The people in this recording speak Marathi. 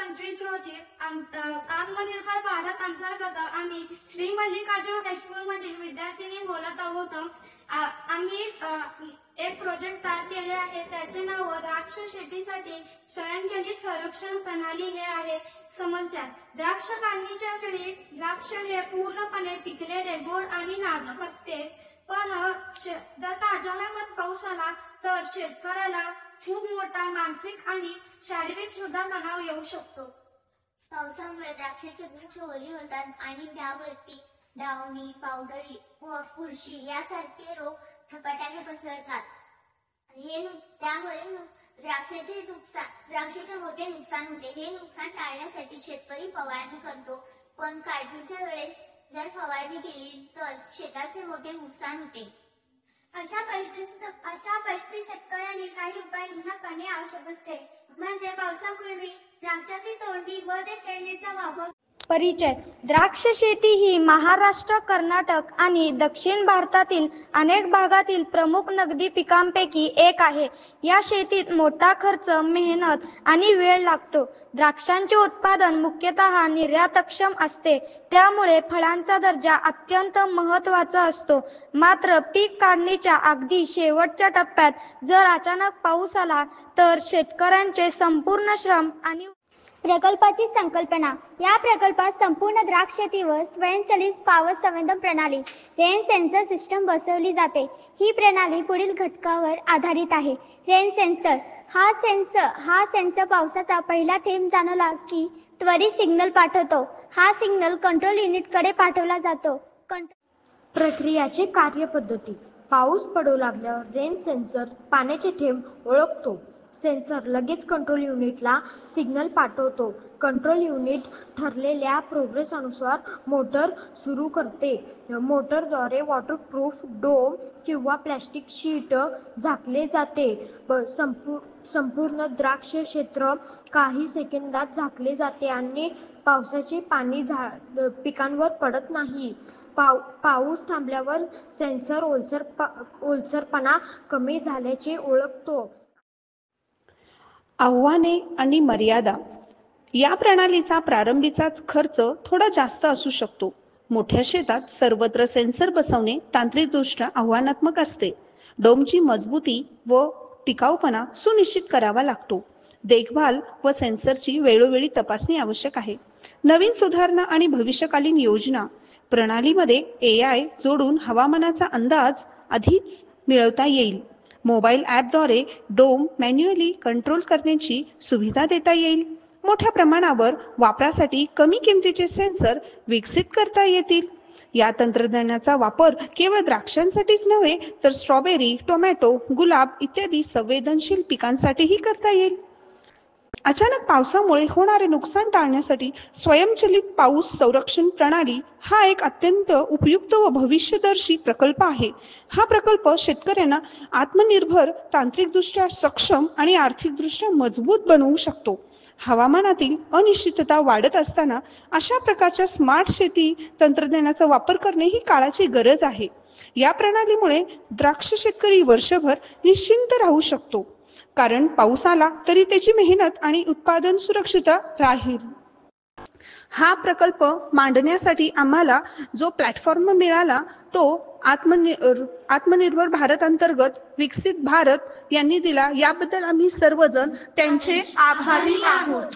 2025 रोजी आत्मनिर्भर भारत अंतर्गत आम्ही श्री मल्लिकार्जुन हायस्कूल मधील विद्यार्थिनी बोलत आहोत। आम्ही एक प्रोजेक्ट तयार केले आहे, त्याचे नाव द्राक्ष शेतीसाठी स्वयंचलित संरक्षण प्रणाली हे आहे। समस्या: द्राक्ष काढणीच्या वेळी द्राक्ष हे पूर्णपणे पिकलेले, गोड आणि नाजूक असते, पण जर का अचानकच पाऊस आला तर शेतकऱ्याला खूप मोठा मानसिक आणि शारीरिक सुद्धा तणाव येऊ शकतो। पावसामुळे द्राक्षाचे वृक्ष ओली होतात आणि त्यावरती डावणी, पावडरी व बुरशी यासारखे रोग झपाट्याने पसरतात। त्यामुळे द्राक्षाचे मोठे नुकसान होते। हे नुकसान टाळण्यासाठी शेतकरी फवारणी करतो, पण काढणीच्या वेळेस जर फवारणी केली तर शेताचे मोठे नुकसान होते। अशा परिस्थितीत शेतकऱ्यांनी काही उपाय योजना करणे आवश्यक असते, म्हणजे पावसापूर्वी द्राक्षाची तोडणी व ते शेणखताचा वापर। परिचय: द्राक्ष शेती ही महाराष्ट्र, कर्नाटक आणि दक्षिण भारतातील अनेक भागातील प्रमुख नगदी पिकांपैकी एक आहे। या शेतीत मोठा खर्च, मेहनत आणि वेळ लागतो। द्राक्षांचे उत्पादन मुख्यतः निर्यातक्षम असते, त्यामुळे फळांचा दर्जा अत्यंत महत्त्वाचा असतो। मात्र पीक काढणीच्या अगदी शेवटच्या टप्प्यात जर अचानक पाऊस आला तर शेतकऱ्यांचे संपूर्ण श्रम आणि प्रकल्पाची संकल्पना: या प्रकल्पात संपूर्ण द्राक्ष शेतीवर स्वयंचलित पॉवर संवेदन प्रणाली रेन सेन्सर सिस्टम बसवली जाते। ही प्रणाली पुढील घटकावर आधारित आहे. रेन सेन्सर: हा सेन्सर पावसाचा पहिला थेंब जाणवला की त्वरित सिग्नल पाठवतो. हा सिग्नल कंट्रोल युनिटकडे पाठवला जातो. प्रक्रियाचे कार्यपद्धती: पाऊस पडू लागल्यावर रेन सेन्सर पाण्याचे थेंब ओळखतो. सेन्सर लगेच कंट्रोल युनिटला सिग्नल पाठवतो. कंट्रोल युनिट ठरलेल्या प्रोग्रेस अनुसार मोटर सुरू करते. मोटरद्वारे वॉटरप्रूफ डोम किंवा प्लास्टिक शीट झाकले जाते. संपूर्ण द्राक्ष क्षेत्र काही सेकंदात झाकले जाते आणि पावसाचे पाणी पिकांवर पडत नाही. पाऊस थांबल्यावर सेन्सर ओलसरपणा कमी झाल्याचे ओळखतो. आव्हाने आणि मर्यादा: या प्रणालीचा प्रारंभीचाच खर्च थोडा जास्त असू शकतो. मोठ्या शेतात सर्वत्र सेन्सर बसवणे तांत्रिकदृष्ट्या आव्हानात्मक असते. डोमची मजबूती व टिकाऊपणा सुनिश्चित करावा लागतो. देखभाल व सेन्सरची वेळोवेळी तपासणी आवश्यक आहे. नवीन सुधारणा आणि भविष्यकालीन योजना: प्रणालीमध्ये AI जोडून हवामानाचा अंदाज आधीच मिळवता येईल. मोबाईल ॲपद्वारे डोम मॅन्युअली कंट्रोल करण्याची सुविधा देता येईल. मोठ्या प्रमाणावर वापरासाठी कमी किमतीचे सेन्सर विकसित करता येतील. या तंत्रज्ञानाचा वापर केवळ द्राक्षांसाठीच नव्हे तर स्ट्रॉबेरी, टोमॅटो, गुलाब इत्यादी संवेदनशील पिकांसाठीही करता येईल. अचानक पावसामुळे होणारे नुकसान टाळण्यासाठी स्वयंचलित पाऊस संरक्षण प्रणाली हा एक अत्यंत उपयुक्त व भविष्यदर्शी प्रकल्प आहे. हा प्रकल्प शेतकऱ्यांना आत्मनिर्भर, तांत्रिकदृष्ट्या सक्षम आणि आर्थिकदृष्ट्या मजबूत बनवू शकतो. हवामानातील अनिश्चितता वाढत असताना अशा प्रकारच्या स्मार्ट शेती तंत्रज्ञानाचा वापर करणे ही काळाची गरज आहे. या प्रणालीमुळे द्राक्ष शेतकरी वर्षभर निश्चिंत राहू शकतो, कारण पाऊस आला तरी त्याची मेहनत आणि उत्पादन सुरक्षित राहील. हा प्रकल्प मांडण्यासाठी आम्हाला जो प्लॅटफॉर्म मिळाला तो आत्मनिर्भर भारत अंतर्गत विकसित भारत यांनी दिला. याबद्दल आम्ही सर्वजण त्यांचे आभारी आहोत.